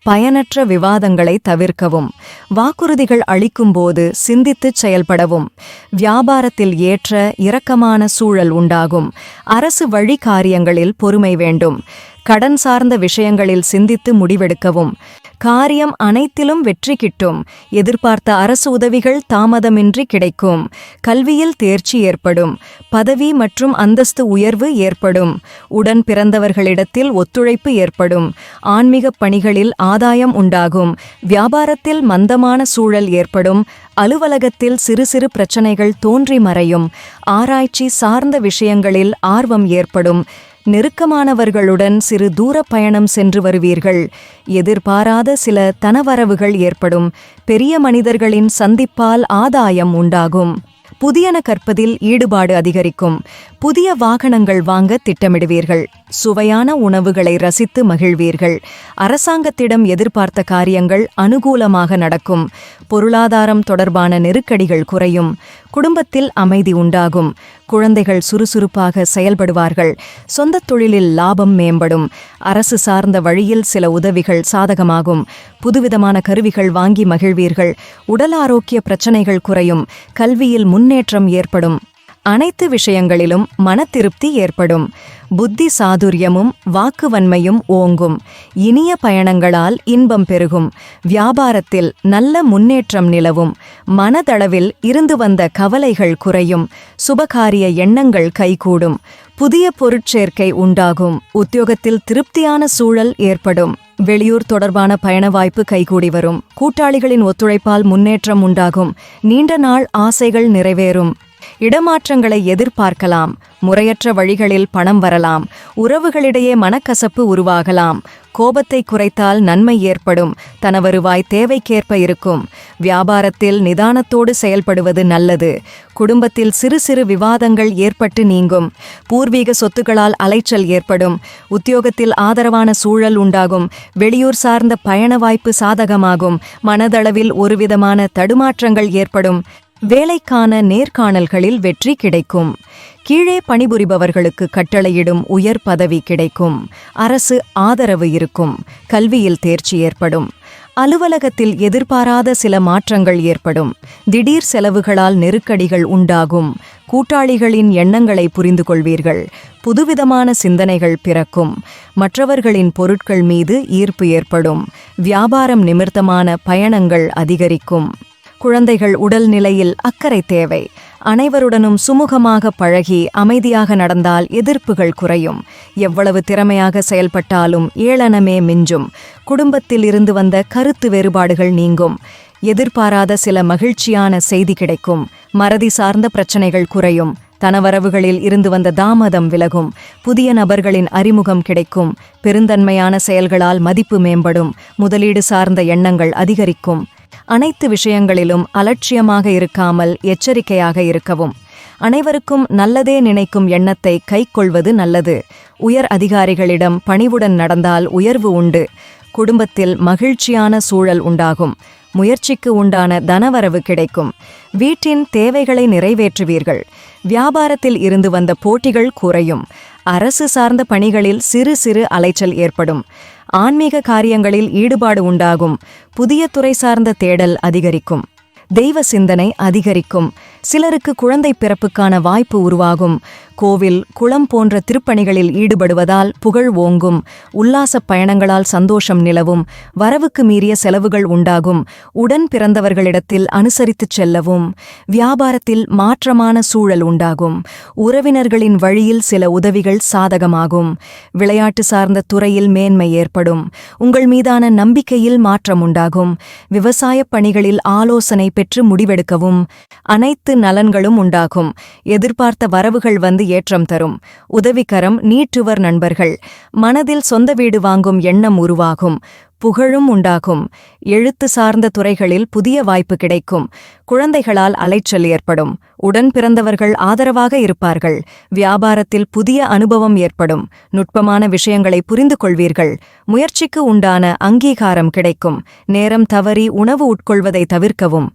பயனற்ற விவாதங்களை தவிர்க்கவும். வாக்குறுதிகள் அளிக்கும்போது சிந்தித்துச் செயல்படவும். வியாபாரத்தில் ஏற்ற இரக்கமான சூழல் உண்டாகும். அரசு வழி காரியங்களில் பொறுமை வேண்டும். கடன் சார்ந்த விஷயங்களில் சிந்தித்து முடிவெடுக்கவும். காரியம் அனைத்திலும் வெற்றி கிட்டும். எதிர்பார்த்த அரசு உதவிகள் தாமதமின்றி கிடைக்கும். கல்வியில் தேர்ச்சி ஏற்படும். பதவி மற்றும் அந்தஸ்து உயர்வு ஏற்படும். உடன் பிறந்தவர்களிடத்தில் ஒத்துழைப்பு ஏற்படும். ஆன்மீக பணிகளில் ஆதாயம் உண்டாகும். வியாபாரத்தில் மந்தமான சூழல் ஏற்படும். அலுவலகத்தில் சிறு சிறு பிரச்சனைகள் தோன்றி மறையும். ஆராய்ச்சி சார்ந்த விஷயங்களில் ஆர்வம் ஏற்படும். நெருக்கமானவர்களுடன் சிறு தூர பயணம் சென்று வருவீர்கள். எதிர்பாராத சில தனவரவுகள் ஏற்படும். பெரிய மனிதர்களின் சந்திப்பால் ஆதாயம் உண்டாகும். புதியன கற்பதில் ஈடுபாடு அதிகரிக்கும். புதிய வாகனங்கள் வாங்க திட்டமிடுவீர்கள். சுவையான உணவுகளை ரசித்து மகிழ்வீர்கள். அரசாங்கத்திடம் எதிர்பார்த்த காரியங்கள் அனுகூலமாக நடக்கும். பொருளாதாரம் தொடர்பான நெருக்கடிகள் குறையும். குடும்பத்தில் அமைதி உண்டாகும். குழந்தைகள் சுறுசுறுப்பாக செயல்படுவார்கள். சொந்த தொழிலில் லாபம் மேம்படும். அரசு சார்ந்த வழியில் சில உதவிகள் சாதகமாகும். புதுவிதமான கருவிகள் வாங்கி மகிழ்வீர்கள். உடல் ஆரோக்கிய பிரச்சனைகள் குறையும். கல்வியில் முன்னேற்றம் ஏற்படும். அனைத்து விஷயங்களிலும் மன திருப்தி ஏற்படும். புத்தி சாதுரியமும் வாக்குவன்மையும் ஓங்கும். இனிய பயணங்களால் இன்பம் பெருகும். வியாபாரத்தில் நல்ல முன்னேற்றம் நிலவும். மனதளவில் இருந்து வந்த கவலைகள் குறையும். சுபகாரிய எண்ணங்கள் கைகூடும். புதிய பொருட்சேர்க்கை உண்டாகும். உத்தியோகத்தில் திருப்தியான சூழல் ஏற்படும். வெளியூர் தொடர்பான பயண வாய்ப்பு கைகூடி வரும். கூட்டாளிகளின் ஒத்துழைப்பால் முன்னேற்றம் உண்டாகும். நீண்ட நாள் ஆசைகள் நிறைவேறும். இடமாற்றங்களை எதிர்பார்க்கலாம். முறையற்ற வழிகளில் பணம் வரலாம். உறவுகளிடையே மனக்கசப்பு உருவாகலாம். கோபத்தை குறைத்தால் நன்மை ஏற்படும். தன வருவாய் தேவைக்கேற்ப இருக்கும். வியாபாரத்தில் நிதானத்தோடு செயல்படுவது நல்லது. குடும்பத்தில் சிறு சிறு விவாதங்கள் ஏற்பட்டு நீங்கும். பூர்வீக சொத்துக்களால் அலைச்சல் ஏற்படும். உத்தியோகத்தில் ஆதரவான சூழல் உண்டாகும். வெளியூர் சார்ந்த பயண வாய்ப்பு சாதகமாகும். மனதளவில் ஒருவிதமான தடுமாற்றங்கள் ஏற்படும். வேலைக்கான நேர்காணல்களில் வெற்றி கிடைக்கும். கீழே பணிபுரிபவர்களுக்கு கட்டளையிடும் உயர் பதவி கிடைக்கும். அரசு ஆதரவு இருக்கும். கல்வியில் தேர்ச்சி ஏற்படும். அலுவலகத்தில் எதிர்பாராத சில மாற்றங்கள் ஏற்படும். திடீர் செலவுகளால் நெருக்கடிகள் உண்டாகும். கூட்டாளிகளின் எண்ணங்களை புரிந்து கொள்வீர்கள். புதுவிதமான சிந்தனைகள் பிறக்கும். மற்றவர்களின் பொருட்கள் மீது ஈர்ப்பு ஏற்படும். வியாபாரம் நிமித்தமான பயணங்கள் அதிகரிக்கும். குழந்தைகள் உடல் நிலையில் அக்கறை தேவை. அனைவருடனும் சுமூகமாக பழகி அமைதியாக நடந்தால் எதிர்ப்புகள் குறையும். எவ்வளவு திறமையாக செயல்பட்டாலும் ஏளனமே மிஞ்சும். குடும்பத்தில் இருந்து வந்த கருத்து வேறுபாடுகள் நீங்கும். எதிர்பாராத சில மகிழ்ச்சியான செய்தி கிடைக்கும். மறதி சார்ந்த பிரச்சனைகள் குறையும். தனவரவுகளில் இருந்து வந்த தாமதம் விலகும். புதிய நபர்களின் அறிமுகம் கிடைக்கும். பெருந்தன்மையான செயல்களால் மதிப்பு மேம்படும். முதலீடு சார்ந்த எண்ணங்கள் அதிகரிக்கும். அனைத்து விஷயங்களிலும் அலட்சியமாக இருக்காமல் எச்சரிக்கையாக இருக்கவும். அனைவருக்கும் நல்லதே நினைக்கும் எண்ணத்தை கைக்கொள்வது நல்லது. உயர் அதிகாரிகளிடம் பணிவுடன் நடந்தால் உயர்வு உண்டு. குடும்பத்தில் மகிழ்ச்சியான சூழல் உண்டாகும். முயற்சிக்கு உண்டான தனவரவு கிடைக்கும். வீட்டின் தேவைகளை நிறைவேற்றுவீர்கள். வியாபாரத்தில் இருந்து வந்த போட்டிகள் குறையும். அரசு சார்ந்த பணிகளில் சிறு சிறு அலைச்சல் ஏற்படும். ஆன்மீக காரியங்களில் ஈடுபாடு உண்டாகும். புதிய துறை சார்ந்த தேடல் அதிகரிக்கும். தெய்வ சிந்தனை அதிகரிக்கும். சிலருக்கு குழந்தை பிறப்புக்கான வாய்ப்பு உருவாகும். கோவில், குளம் போன்ற திருப்பணிகளில் ஈடுபடுவதால் புகழ் ஓங்கும். உல்லாச பயணங்களால் சந்தோஷம் நிலவும். வரவுக்கு மீறிய செலவுகள் உண்டாகும். உடன் பிறந்தவர்களிடத்தில் அனுசரித்துச் செல்லவும். வியாபாரத்தில் மாற்றமான சூழல் உண்டாகும். உறவினர்களின் வழியில் சில உதவிகள் சாதகமாகும். விளையாட்டு சார்ந்த துறையில் மேன்மை ஏற்படும். உங்கள் மீதான நம்பிக்கையில் மாற்றம் உண்டாகும். விவசாய பணிகளில் ஆலோசனை பெற்று முடிவெடுக்கவும். அனைத்து நலன்களும் உண்டாகும். எதிர்பார்த்த வரவுகள் வந்து ஏற்றம் தரும். உதவிக்கரம் நீட்டுவர் நண்பர்கள். மனதில் சொந்த வீடு வாங்கும் எண்ணம் உருவாகும். புகழும் உண்டாகும். எழுத்து சார்ந்த துறைகளில் புதிய வாய்ப்பு கிடைக்கும். குழந்தைகளால் அலைச்சல் ஏற்படும். உடன் பிறந்தவர்கள் ஆதரவாக இருப்பார்கள். வியாபாரத்தில் புதிய அனுபவம் ஏற்படும். நுட்பமான விஷயங்களை புரிந்து கொள்வீர்கள். முயற்சிக்கு உண்டான அங்கீகாரம் கிடைக்கும். நேரம் தவறி உணவு உட்கொள்வதை தவிர்க்கவும்.